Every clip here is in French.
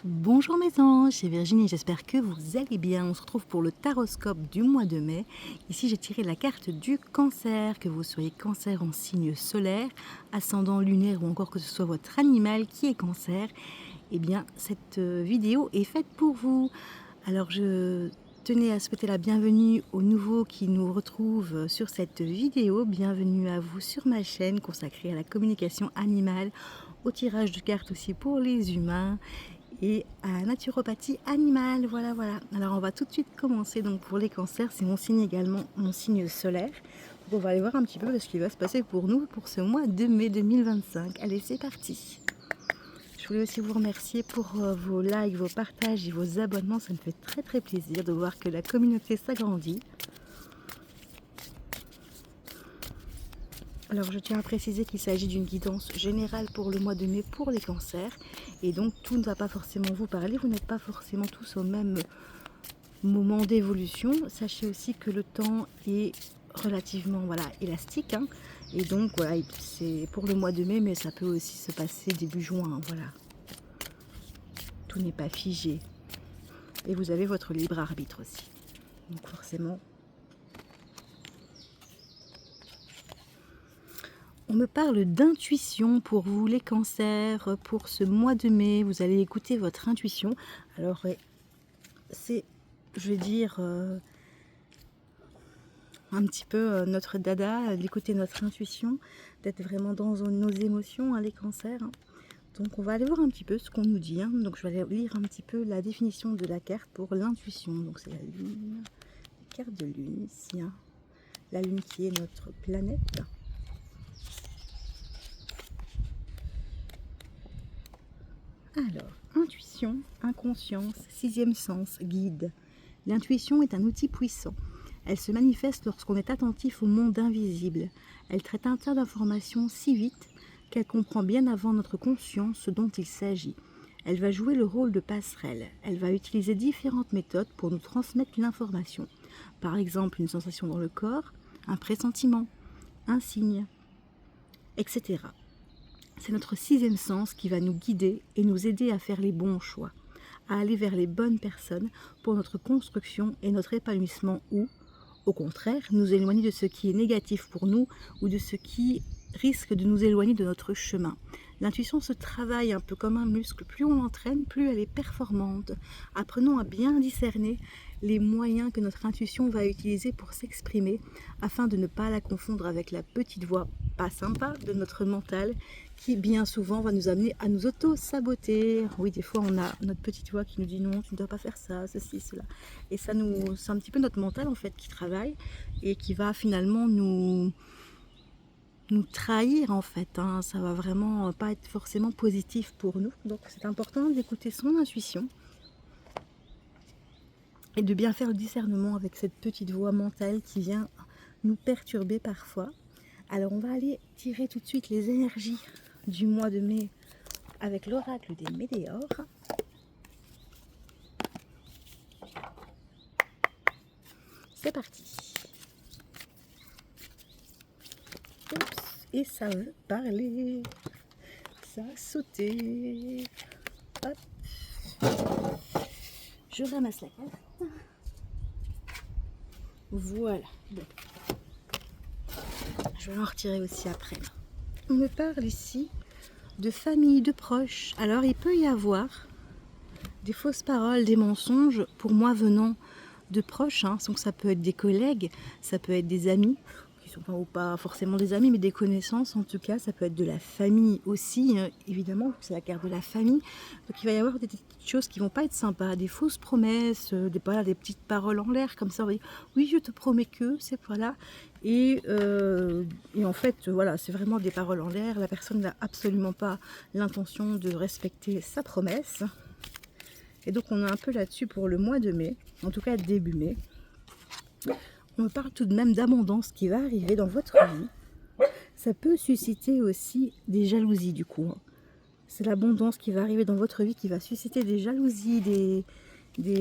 Bonjour mes anges, c'est Virginie, j'espère que vous allez bien. On se retrouve pour le taroscope du mois de mai. Ici j'ai tiré la carte du cancer, que vous soyez cancer en signe solaire, ascendant lunaire ou encore que ce soit votre animal qui est cancer. Eh bien cette vidéo est faite pour vous. Alors je tenais à souhaiter la bienvenue aux nouveaux qui nous retrouvent sur cette vidéo. Bienvenue à vous sur ma chaîne consacrée à la communication animale, au tirage de cartes aussi pour les humains et à la naturopathie animale. Voilà. Alors on va tout de suite commencer. Donc pour les cancers, c'est mon signe également, mon signe solaire. Donc on va aller voir un petit peu ce qui va se passer pour nous pour ce mois de mai 2025. Allez, c'est parti. Je voulais aussi vous remercier pour vos likes, vos partages et vos abonnements. Ça me fait très plaisir de voir que la communauté s'agrandit. Alors je tiens à préciser qu'il s'agit d'une guidance générale pour le mois de mai pour les cancers. Et donc tout ne va pas forcément vous parler, vous n'êtes pas forcément tous au même moment d'évolution. Sachez aussi que le temps est relativement élastique. Et donc voilà, c'est pour le mois de mai, mais ça peut aussi se passer début juin. Voilà. Tout n'est pas figé. Et vous avez votre libre arbitre aussi. Donc forcément, on me parle d'intuition pour vous les cancers, pour ce mois de mai. Vous allez écouter votre intuition. Alors c'est, je vais dire, un petit peu notre dada, d'écouter notre intuition, d'être vraiment dans nos émotions, les cancers. Donc on va aller voir un petit peu ce qu'on nous dit. Donc je vais aller lire un petit peu la définition de la carte pour l'intuition. Donc c'est la lune, la carte de lune ici. La lune qui est notre planète. Alors, intuition, inconscience, sixième sens, guide. L'intuition est un outil puissant. Elle se manifeste lorsqu'on est attentif au monde invisible. Elle traite un tas d'informations si vite qu'elle comprend bien avant notre conscience ce dont il s'agit. Elle va jouer le rôle de passerelle. Elle va utiliser différentes méthodes pour nous transmettre l'information. Par exemple, une sensation dans le corps, un pressentiment, un signe, etc. C'est notre sixième sens qui va nous guider et nous aider à faire les bons choix, à aller vers les bonnes personnes pour notre construction et notre épanouissement ou, au contraire, nous éloigner de ce qui est négatif pour nous ou de ce qui risque de nous éloigner de notre chemin. L'intuition se travaille un peu comme un muscle. Plus on l'entraîne, plus elle est performante. Apprenons à bien discerner les moyens que notre intuition va utiliser pour s'exprimer afin de ne pas la confondre avec la petite voix pas sympa de notre mental qui bien souvent va nous amener à nous auto-saboter. Oui, des fois on a notre petite voix qui nous dit non, tu ne dois pas faire ça, ceci, cela. Et ça c'est un petit peu notre mental en fait qui travaille et qui va finalement nous trahir en fait. Ça va vraiment pas être forcément positif pour nous. Donc c'est important d'écouter son intuition et de bien faire le discernement avec cette petite voix mentale qui vient nous perturber parfois. Alors on va aller tirer tout de suite les énergies du mois de mai avec l'oracle des Météores. C'est parti. Oups, et ça veut parler. Ça a sauté. Hop. Je ramasse la carte. Voilà. Bon. Je vais en retirer aussi après. On me parle ici de famille, de proches. Alors il peut y avoir des fausses paroles, des mensonges, pour moi venant de proches. Donc ça peut être des collègues, ça peut être des amis, qui sont pas forcément des amis, mais des connaissances en tout cas. Ça peut être de la famille aussi, évidemment, c'est la carte de la famille. Donc il va y avoir des choses qui vont pas être sympas, des fausses promesses, des petites paroles en l'air comme ça. Oui, je te promets que, c'est voilà. Et en fait, voilà, c'est vraiment des paroles en l'air. La personne n'a absolument pas l'intention de respecter sa promesse. Et donc on est un peu là-dessus pour le mois de mai, en tout cas début mai. On parle tout de même d'abondance qui va arriver dans votre vie. Ça peut susciter aussi des jalousies du coup. C'est l'abondance qui va arriver dans votre vie qui va susciter des jalousies,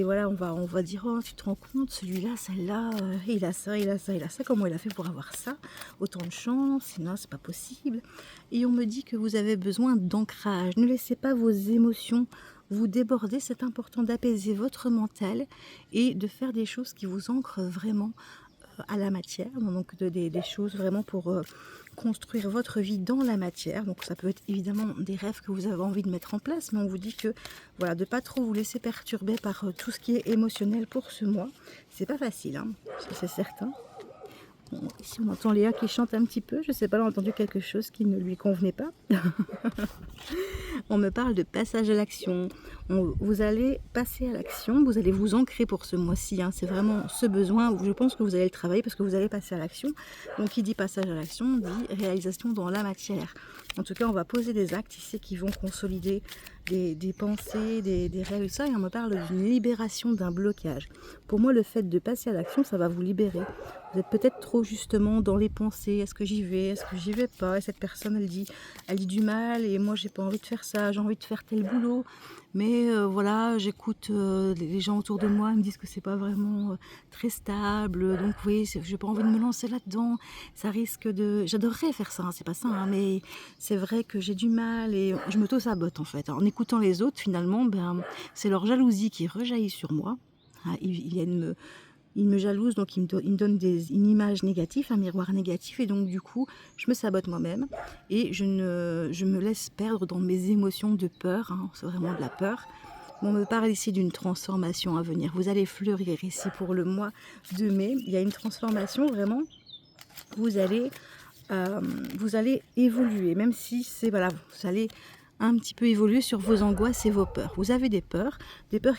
voilà, on va dire oh tu te rends compte, celui-là, celle-là, il a ça, il a ça, il a ça, comment il a fait pour avoir ça, autant de chance, sinon c'est pas possible. Et on me dit que vous avez besoin d'ancrage. Ne laissez pas vos émotions vous débordez, c'est important d'apaiser votre mental et de faire des choses qui vous ancrent vraiment à la matière, donc des choses vraiment pour construire votre vie dans la matière. Donc ça peut être évidemment des rêves que vous avez envie de mettre en place, mais on vous dit que voilà, de pas trop vous laisser perturber par tout ce qui est émotionnel pour ce mois. C'est pas facile, hein, c'est certain. Bon, ici on entend Léa qui chante un petit peu, je sais pas, elle a entendu quelque chose qui ne lui convenait pas. On me parle de passage à l'action. Vous allez passer à l'action, vous allez vous ancrer pour ce mois-ci. Hein. C'est vraiment ce besoin où je pense que vous allez le travailler parce que vous allez passer à l'action. Donc qui dit passage à l'action dit réalisation dans la matière. En tout cas, on va poser des actes ici qui vont consolider des pensées, des rêves et ça. Et on me parle d'une libération d'un blocage. Pour moi, le fait de passer à l'action, ça va vous libérer. Vous êtes peut-être trop justement dans les pensées. Est-ce que j'y vais? Est-ce que j'y vais pas? Et cette personne, elle dit du mal et moi, j'ai pas envie de faire ça. J'ai envie de faire tel boulot. Mais voilà, j'écoute les gens autour de moi, ils me disent que c'est pas vraiment très stable. Donc oui, j'ai pas envie de me lancer là-dedans. Ça risque de... J'adorerais faire ça, hein, c'est pas ça. Hein, mais c'est vrai que j'ai du mal et je m'auto-sabote en fait. En écoutant les autres, finalement, ben, c'est leur jalousie qui rejaillit sur moi. Hein, ils viennent il me jalouse, donc il me donne une image négative, un miroir négatif, et donc du coup, je me sabote moi-même et je me laisse perdre dans mes émotions de peur, hein, c'est vraiment de la peur. On me parle ici d'une transformation à venir. Vous allez fleurir ici pour le mois de mai. Il y a une transformation vraiment. Vous allez évoluer, même si c'est voilà, vous allez un petit peu évoluer sur vos angoisses et vos peurs. Vous avez des peurs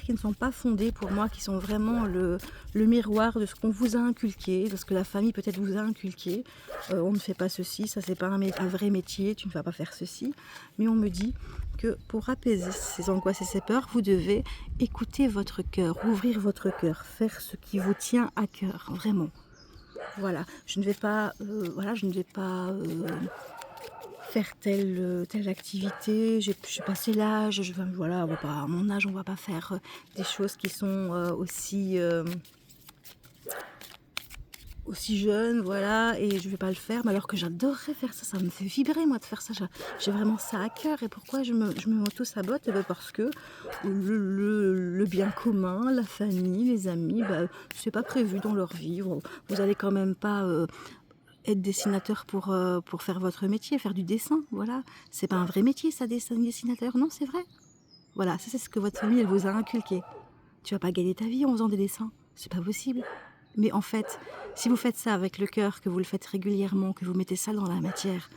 qui ne sont pas fondées pour moi, qui sont vraiment le miroir de ce qu'on vous a inculqué, de ce que la famille peut-être vous a inculqué. On ne fait pas ceci, ça c'est pas un vrai métier, tu ne vas pas faire ceci. Mais on me dit que pour apaiser ces angoisses et ces peurs, vous devez écouter votre cœur, ouvrir votre cœur, faire ce qui vous tient à cœur, vraiment. Voilà, je ne vais pas, faire telle activité, j'ai passé l'âge, voilà, à mon âge, on va pas faire des choses qui sont aussi jeunes, voilà, et je vais pas le faire, mais alors que j'adorerais faire ça, ça me fait vibrer, moi, de faire ça, j'ai vraiment ça à cœur, et pourquoi je me auto-sabote? Eh ben parce que le bien commun, la famille, les amis, c'est pas prévu dans leur vie, vous allez quand même pas... être dessinateur pour faire votre métier, faire du dessin, voilà. C'est pas un vrai métier, ça, dessinateur, non, c'est vrai. Voilà, ça c'est ce que votre famille, elle vous a inculqué. Tu vas pas gagner ta vie en faisant des dessins, c'est pas possible. Mais en fait, si vous faites ça avec le cœur, que vous le faites régulièrement, que vous mettez ça dans la matière,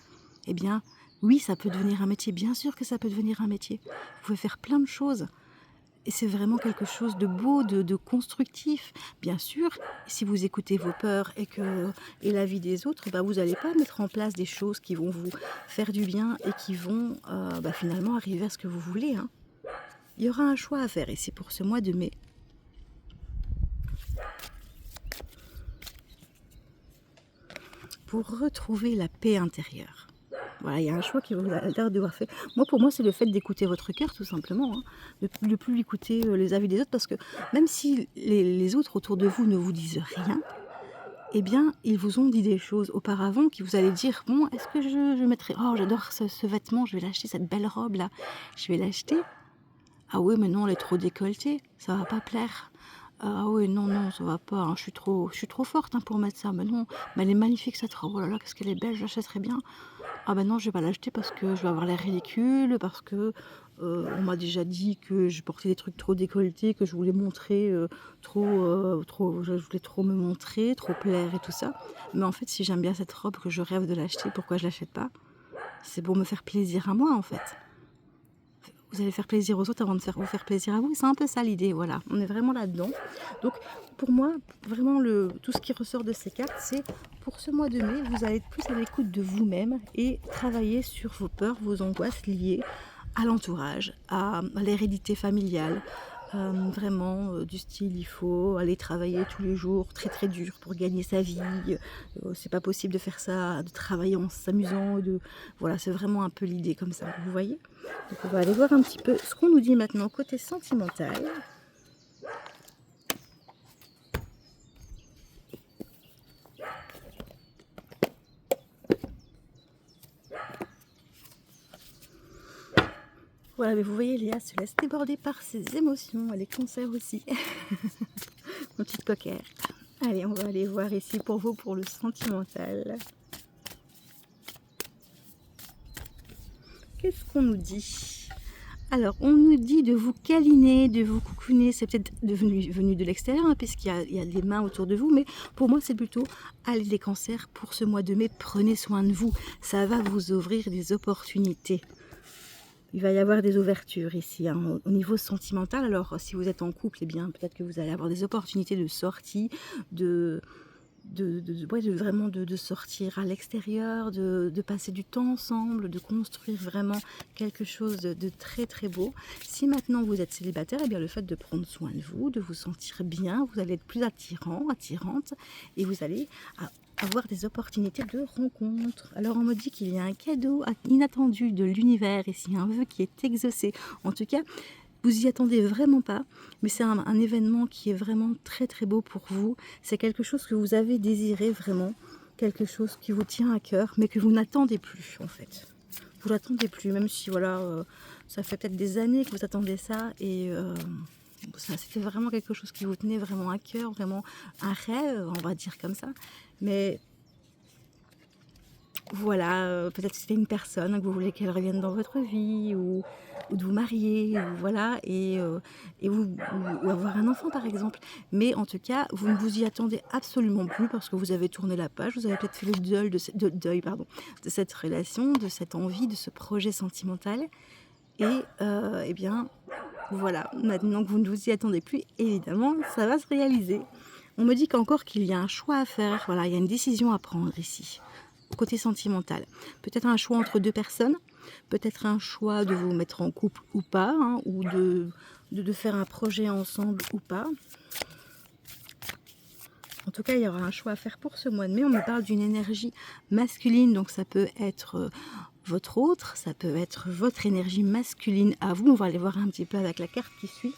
eh bien, oui, ça peut devenir un métier, bien sûr que ça peut devenir un métier. Vous pouvez faire plein de choses. Et c'est vraiment quelque chose de beau, de constructif. Bien sûr, si vous écoutez vos peurs et la vie des autres, vous n'allez pas mettre en place des choses qui vont vous faire du bien et qui vont finalement arriver à ce que vous voulez. Hein. Il y aura un choix à faire ici pour ce mois de mai. Pour retrouver la paix intérieure. Voilà, il y a un choix qui vous a l'air devoir faire. Pour moi, c'est le fait d'écouter votre cœur, tout simplement. Hein. De ne plus écouter les avis des autres, parce que même si les autres autour de vous ne vous disent rien, eh bien, ils vous ont dit des choses auparavant qui vous allez dire, bon, est-ce que je mettrai... Oh, j'adore ce vêtement, je vais l'acheter, cette belle robe-là. Je vais l'acheter. Ah oui, mais non, elle est trop décolletée, ça va pas plaire. Ah oui, non, ça va pas, hein. Je suis trop forte, hein, pour mettre ça. Mais non, mais elle est magnifique cette robe, oh là là, qu'est-ce qu'elle est belle, je l'achèterai bien. Ah ben non, je vais pas l'acheter parce que je vais avoir l'air ridicule, parce que on m'a déjà dit que je portais des trucs trop décolletés, que je voulais montrer je voulais trop me montrer, trop plaire et tout ça. Mais en fait, si j'aime bien cette robe, que je rêve de l'acheter, pourquoi je l'achète pas? C'est pour me faire plaisir à moi, en fait. Vous allez faire plaisir aux autres avant de vous faire plaisir à vous. C'est un peu ça l'idée, voilà. On est vraiment là-dedans. Donc, pour moi, vraiment, tout ce qui ressort de ces cartes, c'est pour ce mois de mai, vous allez être plus à l'écoute de vous-même et travailler sur vos peurs, vos angoisses liées à l'entourage, à l'hérédité familiale. Vraiment, du style, il faut aller travailler tous les jours très très dur pour gagner sa vie. C'est pas possible de faire ça, de travailler en s'amusant. Voilà, c'est vraiment un peu l'idée comme ça, vous voyez? Donc on va aller voir un petit peu ce qu'on nous dit maintenant côté sentimental. Voilà, mais vous voyez, Léa se laisse déborder par ses émotions. Elle est cancer aussi. Mon petite coquère. Allez, on va aller voir ici pour vous, pour le sentimental. Qu'est-ce qu'on nous dit? Alors, on nous dit de vous câliner, de vous coucouner. C'est peut-être venu de l'extérieur, hein, puisqu'il y a des mains autour de vous. Mais pour moi, c'est plutôt, allez les cancers, pour ce mois de mai, prenez soin de vous. Ça va vous ouvrir des opportunités. Il va y avoir des ouvertures ici, hein, au niveau sentimental. Alors, si vous êtes en couple, eh bien, peut-être que vous allez avoir des opportunités de sortie, vraiment de sortir à l'extérieur, de passer du temps ensemble, de construire vraiment quelque chose de très très beau. Si maintenant vous êtes célibataire, eh bien le fait de prendre soin de vous sentir bien, vous allez être plus attirant, attirante, et vous allez avoir des opportunités de rencontre. Alors on me dit qu'il y a un cadeau inattendu de l'univers ici, un vœu qui est exaucé. En tout cas, vous y attendez vraiment pas, mais c'est un événement qui est vraiment très très beau pour vous. C'est quelque chose que vous avez désiré vraiment, quelque chose qui vous tient à cœur, mais que vous n'attendez plus en fait. Vous l'attendez plus, même si voilà, ça fait peut-être des années que vous attendez ça, et ça c'était vraiment quelque chose qui vous tenait vraiment à cœur, vraiment un rêve, on va dire comme ça. Mais voilà, peut-être que c'était une personne que vous voulez qu'elle revienne dans votre vie, ou de vous marier, ou voilà, ou avoir un enfant par exemple. Mais en tout cas, vous ne vous y attendez absolument plus, parce que vous avez tourné la page, vous avez peut-être fait le deuil de cette relation, de cette envie, de ce projet sentimental. Et eh bien, voilà, maintenant que vous ne vous y attendez plus, évidemment, ça va se réaliser. On me dit qu'encore qu'il y a un choix à faire, voilà, il y a une décision à prendre ici. Côté sentimental, peut-être un choix entre deux personnes, peut-être un choix de vous mettre en couple ou pas, hein, ou de faire un projet ensemble ou pas. En tout cas, il y aura un choix à faire pour ce mois de mai. On me parle d'une énergie masculine, donc ça peut être votre autre, ça peut être votre énergie masculine à vous. On va aller voir un petit peu avec la carte qui suit.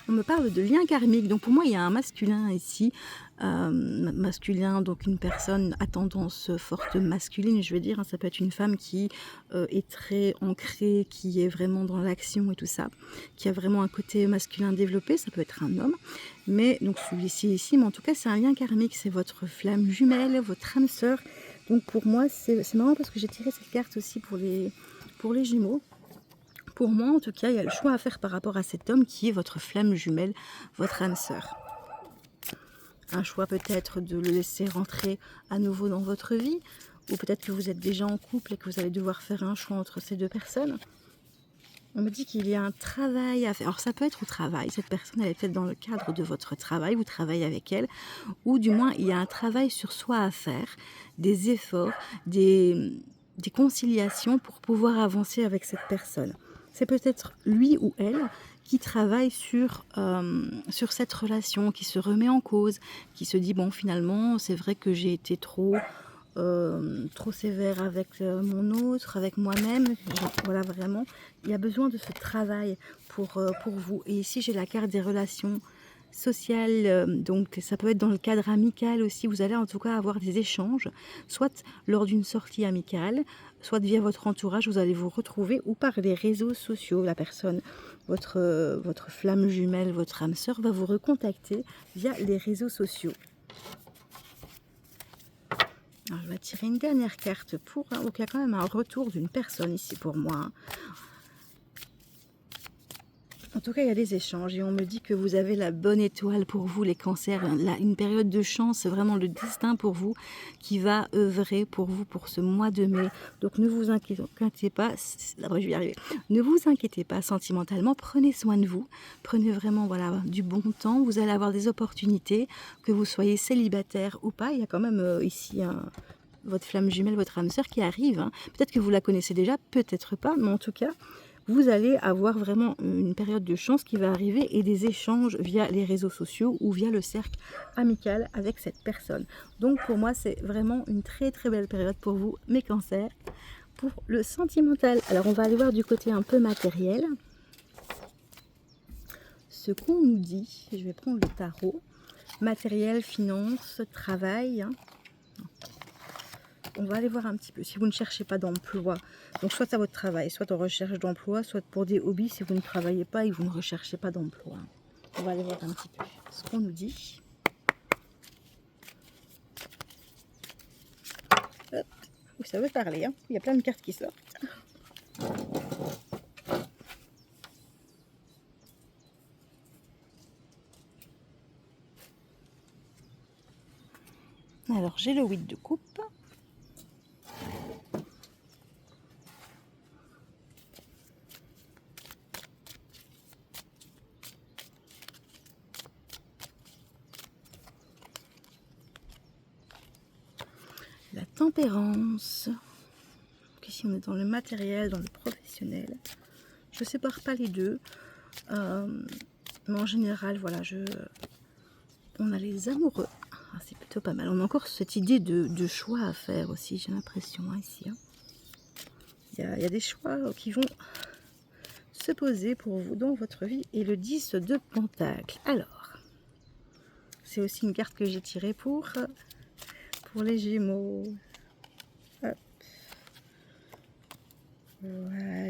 On me parle de lien karmique, donc pour moi il y a un masculin ici, masculin, donc une personne à tendance forte masculine, je veux dire, hein, ça peut être une femme qui est très ancrée, qui est vraiment dans l'action et tout ça, qui a vraiment un côté masculin développé, ça peut être un homme, mais donc celui-ci ici, mais en tout cas c'est un lien karmique, c'est votre flamme jumelle, votre âme sœur. Donc pour moi c'est marrant parce que j'ai tiré cette carte aussi pour les Gémeaux. Pour moi, en tout cas, il y a le choix à faire par rapport à cet homme qui est votre flamme jumelle, votre âme sœur. Un choix peut-être de le laisser rentrer à nouveau dans votre vie, ou peut-être que vous êtes déjà en couple et que vous allez devoir faire un choix entre ces deux personnes. On me dit qu'il y a un travail à faire. Alors ça peut être au travail, cette personne elle est peut-être dans le cadre de votre travail, vous travaillez avec elle, ou du moins il y a un travail sur soi à faire, des efforts, des conciliations pour pouvoir avancer avec cette personne. C'est peut-être lui ou elle qui travaille sur cette relation, qui se remet en cause, qui se dit bon finalement c'est vrai que j'ai été trop sévère avec mon autre, avec moi-même. Voilà, vraiment, il y a besoin de ce travail pour vous. Et ici j'ai la carte des relations sociales, donc ça peut être dans le cadre amical aussi. Vous allez en tout cas avoir des échanges, soit lors d'une sortie amicale, soit via votre entourage, vous allez vous retrouver, ou par les réseaux sociaux. La personne, votre flamme jumelle, votre âme sœur va vous recontacter via les réseaux sociaux. Alors, je vais tirer une dernière carte pour... donc il y a quand même un retour d'une personne ici pour moi. En tout cas, il y a des échanges et on me dit que vous avez la bonne étoile pour vous, les cancers. Une période de chance, c'est vraiment le destin pour vous qui va œuvrer pour vous pour ce mois de mai. Donc ne vous inquiétez pas, je vais y arriver. Ne vous inquiétez pas sentimentalement, prenez soin de vous. Prenez vraiment voilà, du bon temps, vous allez avoir des opportunités, que vous soyez célibataire ou pas. Il y a quand même ici votre flamme jumelle, votre âme sœur qui arrive. Hein. Peut-être que vous la connaissez déjà, peut-être pas, mais en tout cas... vous allez avoir vraiment une période de chance qui va arriver et des échanges via les réseaux sociaux ou via le cercle amical avec cette personne. Donc pour moi, c'est vraiment une très très belle période pour vous, mes cancers, pour le sentimental. Alors on va aller voir du côté un peu matériel. Ce qu'on nous dit, je vais prendre le tarot, matériel, finance, travail. on va aller voir un petit peu. Si vous ne cherchez pas d'emploi, donc soit à votre travail, soit en recherche d'emploi, soit pour des hobbies si vous ne travaillez pas et que vous ne recherchez pas d'emploi. On va aller voir un petit peu ce qu'on nous dit. Hop. Ça veut parler, hein. Il y a plein de cartes qui sortent. Alors j'ai le 8 de coupe. La tempérance. Donc ici on est dans le matériel, dans le professionnel. Je ne sépare pas les deux. Mais en général, voilà, on a les amoureux. Ah, c'est plutôt pas mal. On a encore cette idée de choix à faire aussi, j'ai l'impression, hein, ici. Hein. Il y a des choix qui vont se poser pour vous dans votre vie. Et le 10 de Pentacle. Alors, c'est aussi une carte que j'ai tirée pour les Gémeaux. Hop. Voilà.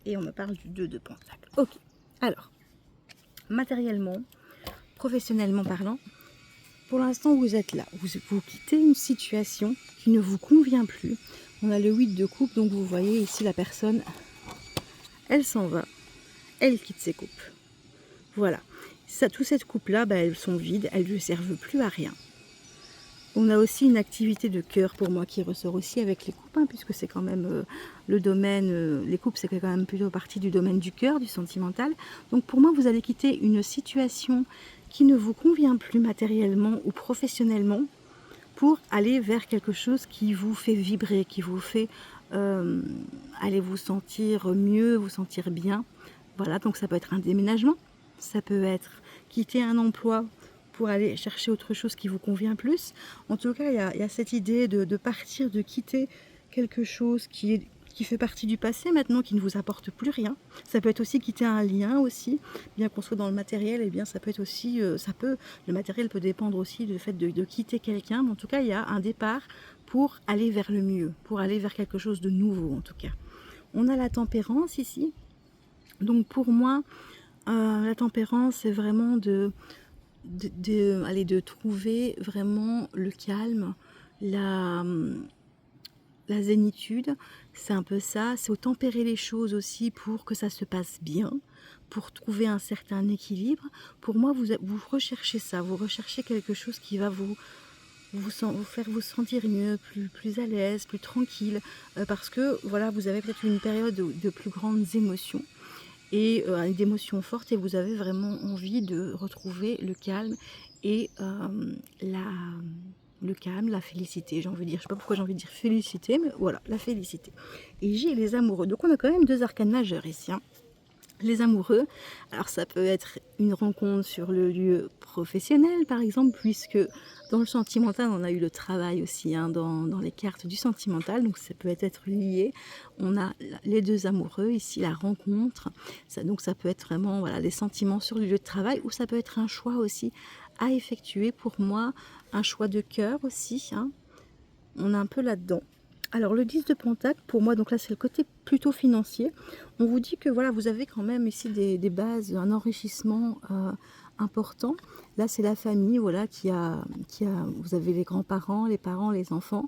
Et on me parle du 2 de Pentacle. Ok. Alors, matériellement, professionnellement parlant, pour l'instant vous êtes là. Vous quittez une situation qui ne vous convient plus. On a le 8 de coupe, donc vous voyez ici la personne, elle s'en va, elle quitte ses coupes. Voilà. Toutes ces coupes-là, elles sont vides, elles ne servent plus à rien. On a aussi une activité de cœur pour moi qui ressort aussi avec les coupes, hein, puisque c'est quand même le domaine, les coupes c'est quand même plutôt partie du domaine du cœur, du sentimental. Donc pour moi vous allez quitter une situation qui ne vous convient plus matériellement ou professionnellement pour aller vers quelque chose qui vous fait vibrer, qui vous fait aller vous sentir mieux, vous sentir bien. Voilà, donc ça peut être un déménagement, ça peut être quitter un emploi pour aller chercher autre chose qui vous convient plus. En tout cas, il y a cette idée de partir, de quitter quelque chose qui fait partie du passé maintenant, qui ne vous apporte plus rien. Ça peut être aussi quitter un lien aussi, bien qu'on soit dans le matériel, et bien ça peut être aussi, le matériel peut dépendre aussi du fait de quitter quelqu'un, mais en tout cas, il y a un départ pour aller vers le mieux, pour aller vers quelque chose de nouveau en tout cas. On a la tempérance ici. Donc pour moi, la tempérance, c'est vraiment de trouver vraiment le calme, la zénitude, c'est un peu ça, c'est tempérer les choses aussi pour que ça se passe bien, pour trouver un certain équilibre. Pour moi, vous recherchez ça, vous recherchez quelque chose qui va vous faire vous sentir mieux, plus à l'aise, plus tranquille, parce que voilà, vous avez peut-être une période de plus grandes émotions, et d'émotions fortes, et vous avez vraiment envie de retrouver le calme et le calme, la félicité, j'ai envie de dire, je sais pas pourquoi j'ai envie de dire félicité, mais voilà, la félicité. Et j'ai les amoureux, donc on a quand même deux arcanes majeurs ici, hein. Les amoureux, alors ça peut être une rencontre sur le lieu professionnel par exemple, puisque dans le sentimental on a eu le travail aussi, hein, dans les cartes du sentimental, donc ça peut être lié. On a les deux amoureux ici, la rencontre, donc ça peut être vraiment voilà, les sentiments sur le lieu de travail, ou ça peut être un choix aussi à effectuer, pour moi un choix de cœur aussi, hein. On est un peu là-dedans. Alors le 10 de Pentacle, pour moi, donc là c'est le côté plutôt financier. On vous dit que voilà, vous avez quand même ici des bases, un enrichissement important. Là c'est la famille, voilà, vous avez les grands-parents, les parents, les enfants.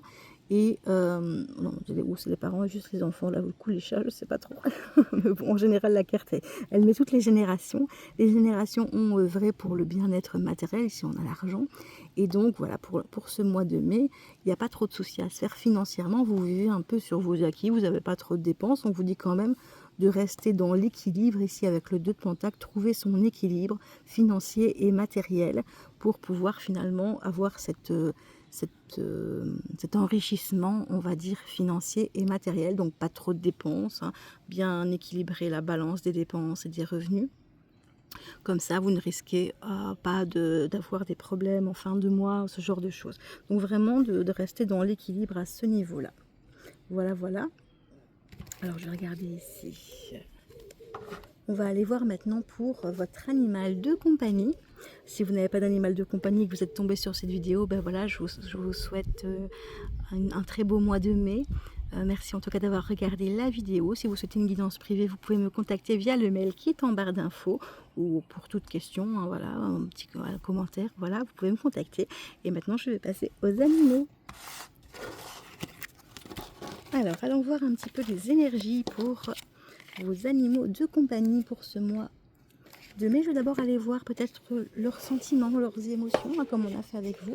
Et non, c'est les parents et juste les enfants, là, au coup les chats, je sais pas trop. Mais bon, en général, la carte, elle met toutes les générations. Les générations ont œuvré pour le bien-être matériel, ici on a l'argent. Et donc, voilà, pour ce mois de mai, il n'y a pas trop de soucis à se faire financièrement. Vous vivez un peu sur vos acquis, vous n'avez pas trop de dépenses. On vous dit quand même de rester dans l'équilibre, ici avec le 2 de Pentacle, trouver son équilibre financier et matériel pour pouvoir finalement avoir cet enrichissement, on va dire, financier et matériel, donc pas trop de dépenses, hein, bien équilibrer la balance des dépenses et des revenus. Comme ça, vous ne risquez pas d'avoir des problèmes en fin de mois, ce genre de choses. Donc vraiment de rester dans l'équilibre à ce niveau-là. Voilà, voilà. Alors je vais regarder ici. On va aller voir maintenant pour votre animal de compagnie. Si vous n'avez pas d'animal de compagnie et que vous êtes tombé sur cette vidéo, ben voilà, je vous souhaite un très beau mois de mai. Merci en tout cas d'avoir regardé la vidéo. Si vous souhaitez une guidance privée, vous pouvez me contacter via le mail qui est en barre d'infos ou pour toute question, hein, voilà, un petit commentaire, voilà, vous pouvez me contacter. Et maintenant, je vais passer aux animaux. Alors, allons voir un petit peu les énergies pour vos animaux de compagnie pour ce mois de mai. Je vais d'abord aller voir peut-être leurs sentiments, leurs émotions, hein, comme on a fait avec vous.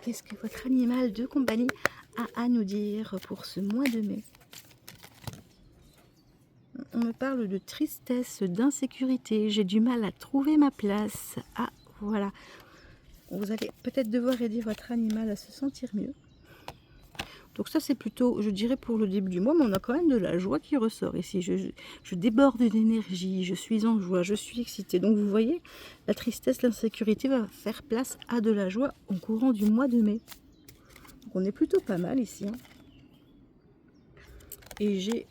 Qu'est-ce que votre animal de compagnie a à nous dire pour ce mois de mai? On me parle de tristesse, d'insécurité, j'ai du mal à trouver ma place. Ah, voilà. Vous allez peut-être devoir aider votre animal à se sentir mieux. Donc ça, c'est plutôt, je dirais, pour le début du mois, mais on a quand même de la joie qui ressort ici. Je déborde d'énergie, je suis en joie, je suis excitée. Donc vous voyez, la tristesse, l'insécurité va faire place à de la joie au courant du mois de mai. Donc on est plutôt pas mal ici. Hein. Et j'ai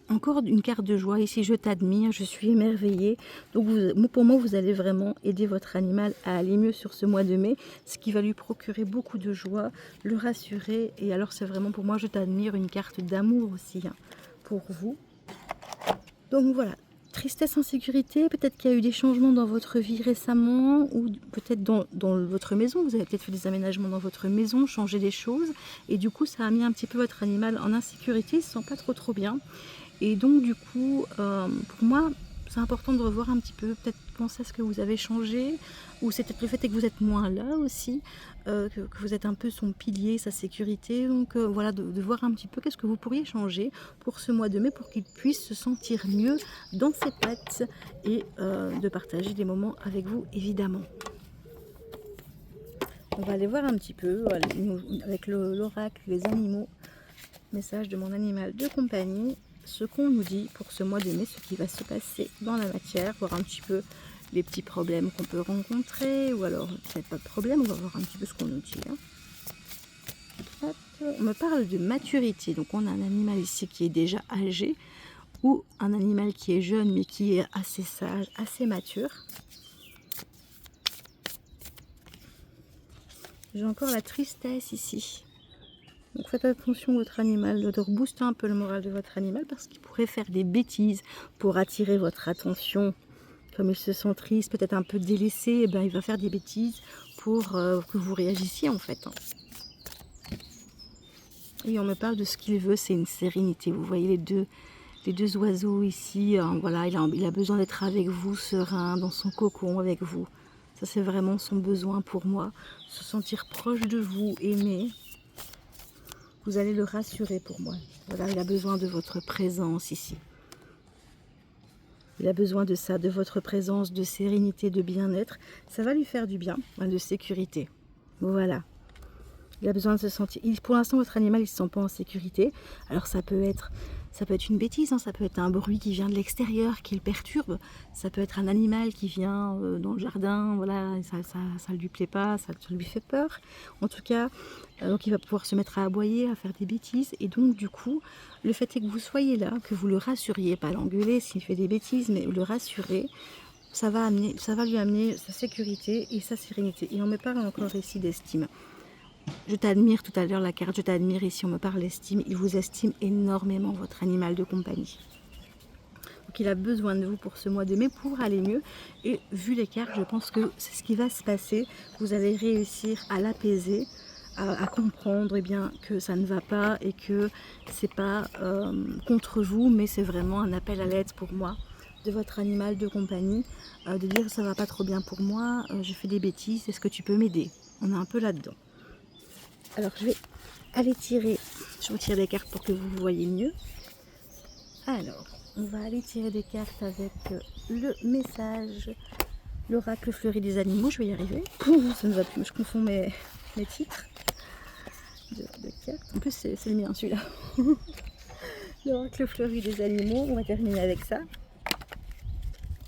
encore une carte de joie ici, je t'admire, je suis émerveillée. Donc pour moi, vous allez vraiment aider votre animal à aller mieux sur ce mois de mai, ce qui va lui procurer beaucoup de joie, le rassurer. Et alors c'est vraiment pour moi, je t'admire, une carte d'amour aussi hein, pour vous. Donc voilà, tristesse, insécurité, peut-être qu'il y a eu des changements dans votre vie récemment ou peut-être dans votre maison. Vous avez peut-être fait des aménagements dans votre maison, changé des choses et du coup ça a mis un petit peu votre animal en insécurité, il ne se sent pas trop bien. Et donc du coup, pour moi, c'est important de revoir un petit peu, peut-être penser à ce que vous avez changé, ou c'est peut-être le fait que vous êtes moins là aussi, que vous êtes un peu son pilier, sa sécurité. Donc voilà, de voir un petit peu qu'est-ce que vous pourriez changer pour ce mois de mai, pour qu'il puisse se sentir mieux dans ses pattes et de partager des moments avec vous, évidemment. On va aller voir un petit peu avec l'oracle, les animaux, message de mon animal de compagnie. Ce qu'on nous dit pour ce mois de mai, ce qui va se passer dans la matière, voir un petit peu les petits problèmes qu'on peut rencontrer, ou alors peut-être pas de problème, on va voir un petit peu ce qu'on nous dit. Hein. Hop, on me parle de maturité, donc on a un animal ici qui est déjà âgé, ou un animal qui est jeune mais qui est assez sage, assez mature. J'ai encore la tristesse ici. Donc faites attention à votre animal, de rebooster un peu le moral de votre animal parce qu'il pourrait faire des bêtises pour attirer votre attention. Comme il se sent triste, peut-être un peu délaissé, et ben il va faire des bêtises pour que vous réagissiez en fait. Et on me parle de ce qu'il veut, c'est une sérénité. Vous voyez les deux oiseaux ici, voilà, il a besoin d'être avec vous, serein, dans son cocon avec vous. Ça c'est vraiment son besoin pour moi, se sentir proche de vous, aimé. Vous allez le rassurer pour moi. Voilà, il a besoin de votre présence ici. Il a besoin de ça, de votre présence, de sérénité, de bien-être. Ça va lui faire du bien, de sécurité. Voilà. Il a besoin de se sentir... Pour l'instant, votre animal, il ne se sent pas en sécurité. Alors ça peut être une bêtise, hein, ça peut être un bruit qui vient de l'extérieur, qui le perturbe. Ça peut être un animal qui vient dans le jardin, voilà, ça ne lui plaît pas, ça lui fait peur. En tout cas, donc il va pouvoir se mettre à aboyer, à faire des bêtises. Et donc du coup, le fait est que vous soyez là, que vous le rassuriez, pas l'engueuler s'il fait des bêtises, mais le rassurer, ça va lui amener sa sécurité et sa sérénité. Et on me parle encore ici d'estime. Je t'admire, tout à l'heure la carte, je t'admire, ici on me parle d'estime, il vous estime énormément, votre animal de compagnie. Donc il a besoin de vous pour ce mois de mai pour aller mieux. Et vu les cartes, je pense que c'est ce qui va se passer. Vous allez réussir à l'apaiser, à comprendre eh bien, que ça ne va pas et que c'est pas contre vous, mais c'est vraiment un appel à l'aide pour moi, de votre animal de compagnie, de dire ça va pas trop bien pour moi, j'ai fait des bêtises, est-ce que tu peux m'aider? On est un peu là-dedans. Alors je vais aller tirer, je retire des cartes pour que vous voyez mieux. Alors, on va aller tirer des cartes avec le message, l'oracle fleuri des animaux, je vais y arriver. Ça ne va plus, je confonds mes titres de cartes. En plus c'est le mien celui-là. L'oracle fleuri des animaux, on va terminer avec ça.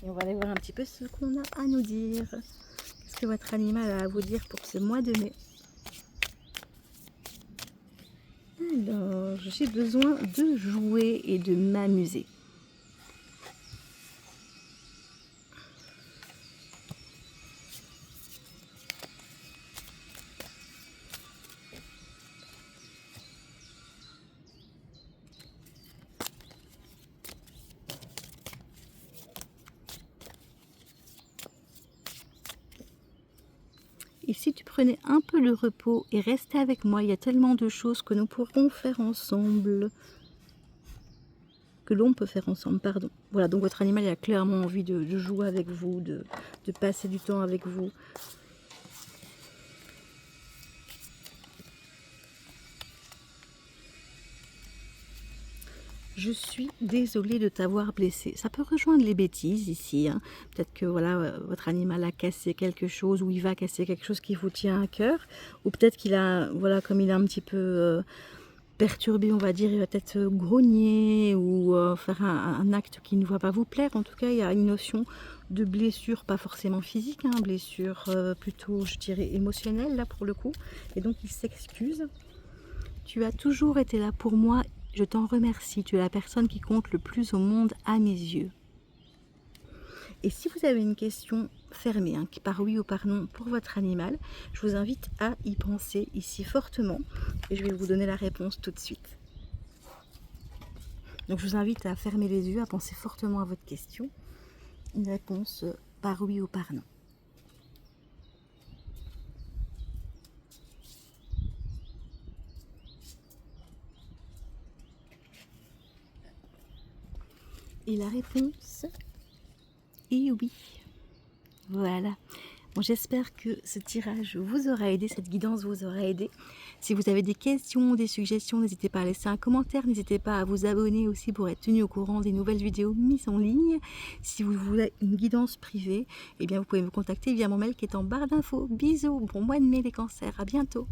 Et on va aller voir un petit peu ce qu'on a à nous dire. Qu'est-ce que votre animal a à vous dire pour ce mois de mai? Alors, j'ai besoin de jouer et de m'amuser. Et si tu prenais un peu le repos et restais avec moi, il y a tellement de choses que nous pourrons faire ensemble. Que l'on peut faire ensemble, pardon. Voilà, donc votre animal il a clairement envie de jouer avec vous, de passer du temps avec vous. Je suis désolée de t'avoir blessé. Ça peut rejoindre les bêtises ici. Hein. Peut-être que voilà, votre animal a cassé quelque chose ou il va casser quelque chose qui vous tient à cœur. Ou peut-être qu'il a, voilà, comme il est un petit peu perturbé, on va dire, il va peut-être grogner ou faire un acte qui ne va pas vous plaire. En tout cas, il y a une notion de blessure, pas forcément physique, hein, blessure plutôt, je dirais, émotionnelle là pour le coup. Et donc, il s'excuse. Tu as toujours été là pour moi. Je t'en remercie, tu es la personne qui compte le plus au monde à mes yeux. Et si vous avez une question fermée, hein, qui par oui ou par non pour votre animal, je vous invite à y penser ici fortement. Et je vais vous donner la réponse tout de suite. Donc je vous invite à fermer les yeux, à penser fortement à votre question. Une réponse par oui ou par non. Et la réponse est oui. Voilà. Bon, j'espère que ce tirage vous aura aidé, cette guidance vous aura aidé. Si vous avez des questions, des suggestions, n'hésitez pas à laisser un commentaire. N'hésitez pas à vous abonner aussi pour être tenu au courant des nouvelles vidéos mises en ligne. Si vous voulez une guidance privée, eh bien vous pouvez me contacter via mon mail qui est en barre d'infos. Bisous, bon mois de mai les cancers, à bientôt.